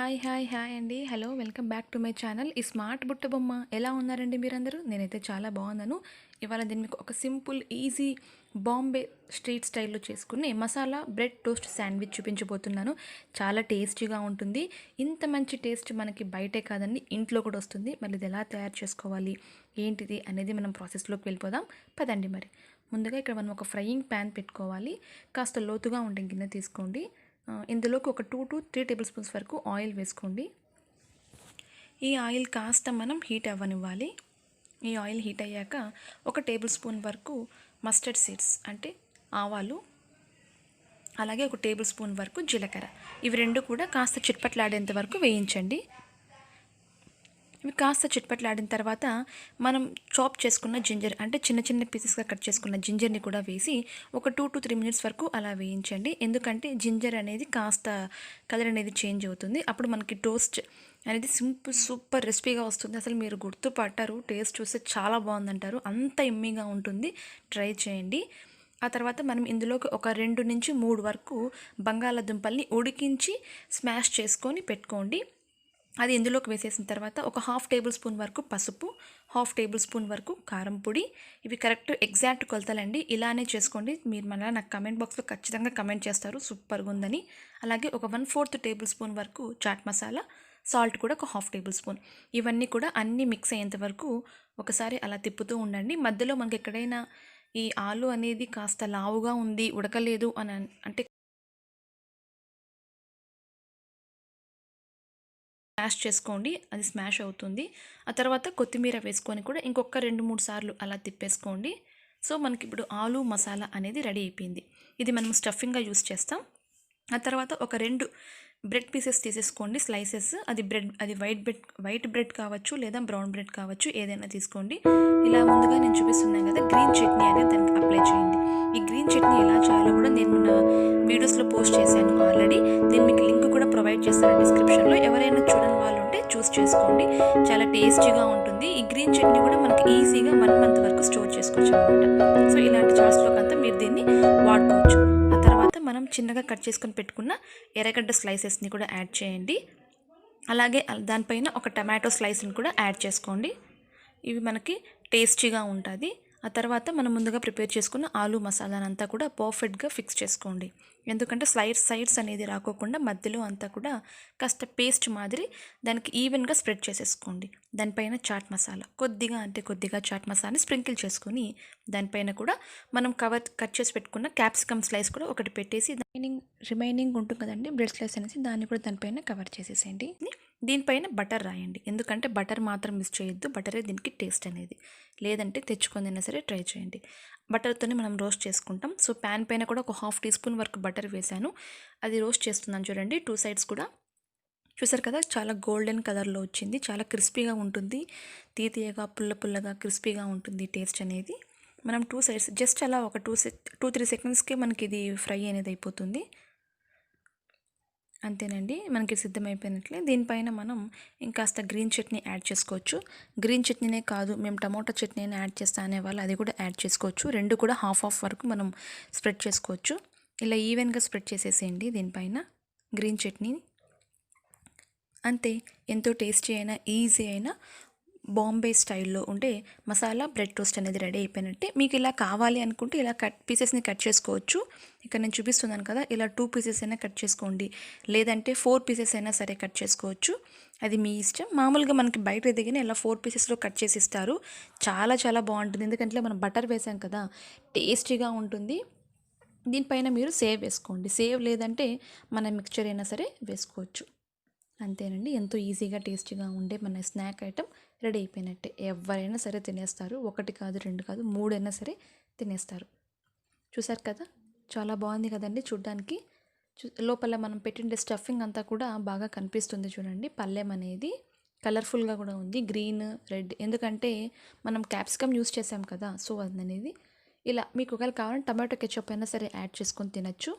Hi అండి. Hello welcome back to my channel smart బుట్ట బొమ్మ. ఎలా ఉన్నారండి మీరందరూ? నేనైతే చాలా బాగున్నాను. ఇవాళ దీన్ని మీకు ఒక సింపుల్ ఈజీ బాంబే స్ట్రీట్ స్టైల్లో చేసుకుని మసాలా బ్రెడ్ టోస్ట్ శాండ్విచ్ చూపించబోతున్నాను. చాలా టేస్టీగా ఉంటుంది. ఇంత మంచి టేస్ట్ మనకి బయటే కాదండి, ఇంట్లో కూడా వస్తుంది. మళ్ళీ ఇది ఎలా తయారు చేసుకోవాలి ఏంటిది అనేది మనం ప్రాసెస్లోకి వెళ్ళిపోదాం. పదండి. మరి ముందుగా ఇక్కడ మనం ఒక ఫ్రైయింగ్ ప్యాన్ పెట్టుకోవాలి. కాస్త లోతుగా ఉండే గిన్నె తీసుకోండి. ఇందులోకి ఒక 2 to 3 టేబుల్ స్పూన్స్ వరకు ఆయిల్ వేసుకోండి. ఈ ఆయిల్ కాస్త మనం హీట్ అవ్వనివ్వాలి. ఈ ఆయిల్ హీట్ అయ్యాక ఒక టేబుల్ స్పూన్ వరకు మస్టర్డ్ సీడ్స్ అంటే ఆవాలు, అలాగే ఒక టేబుల్ స్పూన్ వరకు జీలకర్ర, ఇవి రెండు కూడా కాస్త చిట్పట్లాడేంత వరకు వేయించండి. ఇవి కాస్త చిట్పట్లాడిన తర్వాత మనం చాప్ చేసుకున్న జింజర్ అంటే చిన్న చిన్న పీసెస్గా కట్ చేసుకున్న జింజర్ని కూడా వేసి ఒక 2 to 3 మినిట్స్ వరకు అలా వేయించండి. ఎందుకంటే జింజర్ అనేది కాస్త కలర్ అనేది చేంజ్ అవుతుంది. అప్పుడు మనకి టోస్ట్ అనేది సూపర్ రెసిపీగా వస్తుంది. అసలు మీరు గుర్తుపట్టారు, టేస్ట్ చూస్తే చాలా బాగుందంటారు, అంత ఎమ్మీగా ఉంటుంది. ట్రై చేయండి. ఆ తర్వాత మనం ఇందులోకి ఒక 2 నుంచి 3 వరకు బంగాళాదుంపల్ని ఉడికించి స్మాష్ చేసుకొని పెట్టుకోండి. అది ఇందులోకి వేసేసిన తర్వాత ఒక 1/2 టేబుల్ స్పూన్ వరకు పసుపు, 1/2 టేబుల్ స్పూన్ వరకు కారం పొడి. ఇవి కరెక్ట్ ఎగ్జాక్ట్ కొలతలండి. ఇలానే చేసుకోండి. మీరు మళ్ళీ నాకు కమెంట్ బాక్స్లో ఖచ్చితంగా కమెంట్ చేస్తారు సూపర్గా ఉందని. అలాగే ఒక 1/4 టేబుల్ స్పూన్ వరకు చాట్ మసాలా, సాల్ట్ కూడా ఒక 1/2 టేబుల్ స్పూన్. ఇవన్నీ కూడా అన్నీ మిక్స్ అయ్యేంత వరకు ఒకసారి అలా తిప్పుతూ ఉండండి. మధ్యలో మనకి ఎక్కడైనా ఈ ఆలు అనేది కాస్త లావుగా ఉంది, ఉడకలేదు అని అంటే స్మాష్ చేసుకోండి, అది స్మాష్ అవుతుంది. ఆ తర్వాత కొత్తిమీర వేసుకొని కూడా ఇంకొక 2-3 సార్లు అలా తిప్పేసుకోండి. సో మనకి ఇప్పుడు ఆలు మసాలా అనేది రెడీ అయిపోయింది. ఇది మనం స్టఫింగ్గా యూస్ చేస్తాం. ఆ తర్వాత ఒక 2 బ్రెడ్ పీసెస్ తీసేసుకోండి, స్లైసెస్. అది వైట్ బ్రెడ్ కావచ్చు లేదా బ్రౌన్ బ్రెడ్ కావచ్చు, ఏదైనా తీసుకోండి. ఇలా ముందుగా నేను చూపిస్తున్నాను కదా, గ్రీన్ చట్నీ అనేది దానికి అప్లై చేయండి. ఈ గ్రీన్ చట్నీ ఎలా చేయాలో కూడా నేను నా వీడియోస్లో పోస్ట్ చేశాను ఆల్రెడీ. నేను మీకు లింక్ కూడా ప్రొవైడ్ చేస్తాను డిస్క్రిప్షన్లో. ఎవరైనా చూడని వాళ్ళు ఉంటే చూస్ చేసుకోండి. చాలా టేస్టీగా ఉంటుంది. ఈ గ్రీన్ చట్నీ కూడా మనకి ఈజీగా 1 month వరకు స్టోర్ చేసుకోవచ్చు అనమాట. సో ఇలాంటి చాట్స్లోకి అంతా మీరు దీన్ని వాడుకోవచ్చు. ఆ తర్వాత మనం చిన్నగా కట్ చేసుకొని పెట్టుకున్న ఎర్రగడ్డ స్లైసెస్ని కూడా యాడ్ చేయండి. అలాగే దానిపైన ఒక టమాటో స్లైస్ని కూడా యాడ్ చేసుకోండి. ఇవి మనకి టేస్టీగా ఉంటుంది. ఆ తర్వాత మనం ముందుగా ప్రిపేర్ చేసుకున్న ఆలు మసాలానంతా కూడా పర్ఫెక్ట్గా ఫిక్స్ చేసుకోండి. ఎందుకంటే సైడ్స్ అనేది రాకోకుండా మధ్యలో అంతా కూడా కాస్త పేస్ట్ మాదిరి దానికి ఈవెన్గా స్ప్రెడ్ చేసేసుకోండి. దానిపైన చాట్ మసాలా కొద్దిగా చాట్ మసాలాని స్ప్రింకిల్ చేసుకొని దానిపైన కూడా మనం కట్ చేసి పెట్టుకున్న క్యాప్సికమ్ స్లైస్ కూడా ఒకటి పెట్టేసి రిమైనింగ్ ఉంటుంది కదండి బ్రెడ్ స్లైస్ అనేసి, దాన్ని కూడా దానిపైన కవర్ చేసేసేయండి. దీనిపైన బటర్ రాయండి. ఎందుకంటే బటర్ మాత్రం మిస్ చేయొద్దు, బటరే దీనికి టేస్ట్ అనేది. లేదంటే తెచ్చుకుందైనా సరే ట్రై చేయండి. బటర్తోనే మనం రోస్ట్ చేసుకుంటాం. సో ప్యాన్ పైన కూడా ఒక 1/2 టీస్పూన్ వరకు బటర్ వేసాను. అది రోస్ట్ చేస్తున్నాను చూడండి. 2 సైడ్స్ కూడా చూసారు కదా, చాలా గోల్డెన్ కలర్లో వచ్చింది. చాలా క్రిస్పీగా ఉంటుంది. తీయగా పుల్లగా క్రిస్పీగా ఉంటుంది టేస్ట్ అనేది. మనం 2 సైడ్స్ జస్ట్ అలా ఒక 2-3 సెకండ్స్కి మనకి ఇది ఫ్రై అనేది అయిపోతుంది. అంతేనండి, మనకి సిద్ధమైపోయినట్లే. దీనిపైన మనం ఇంకాస్త గ్రీన్ చట్నీ యాడ్ చేసుకోవచ్చు. గ్రీన్ చట్నీనే కాదు, మేము టమోటా చట్నీ అయినా యాడ్ చేస్తా అనేవాళ్ళు అది కూడా యాడ్ చేసుకోవచ్చు. రెండు కూడా హాఫ్ వరకు మనం స్ప్రెడ్ చేసుకోవచ్చు. ఇలా ఈవెన్గా స్ప్రెడ్ చేసేసేయండి దీనిపైన గ్రీన్ చట్నీ. అంతే, ఎంతో టేస్టీ అయినా ఈజీ అయినా బాంబే స్టైల్లో ఉండే మసాలా బ్రెడ్ టోస్ట్ అనేది రెడీ అయిపోయినట్టే. మీకు ఇలా కావాలి అనుకుంటే ఇలా పీసెస్ని కట్ చేసుకోవచ్చు. ఇక్కడ నేను చూపిస్తున్నాను కదా, ఇలా 2 పీసెస్ అయినా కట్ చేసుకోండి, లేదంటే 4 పీసెస్ అయినా సరే కట్ చేసుకోవచ్చు. అది మీ ఇష్టం. మామూలుగా మనకి బయట ఎదిగిన ఇలా 4 పీసెస్లో కట్ చేసి ఇస్తారు. చాలా బాగుంటుంది. ఎందుకంటే మనం బటర్ వేసాం కదా, టేస్టీగా ఉంటుంది. దీనిపైన మీరు సేవ్ వేసుకోండి. సేవ్ లేదంటే మన మిక్చర్ అయినా సరే వేసుకోవచ్చు. అంతేనండి, ఎంతో ఈజీగా టేస్టీగా ఉండే మన స్నాక్ ఐటెం రెడీ అయిపోయినట్టే. ఎవరైనా సరే తినేస్తారు. 1 కాదు 2 కాదు 3 అయినా సరే తినేస్తారు. చూసారు కదా, చాలా బాగుంది కదండి చూడ్డానికి. లోపల మనం పెట్టిండే స్టఫింగ్ అంతా కూడా బాగా కనిపిస్తుంది చూడండి. పళ్ళెం అనేది కలర్ఫుల్గా కూడా ఉంది, గ్రీన్ రెడ్. ఎందుకంటే మనం క్యాప్సికమ్ యూస్ చేసాం కదా, సో అనేది ఇలా. మీకు ఒకవేళ కావాలంటే టమాటో కెచప్ అయినా సరే యాడ్ చేసుకొని తినచ్చు.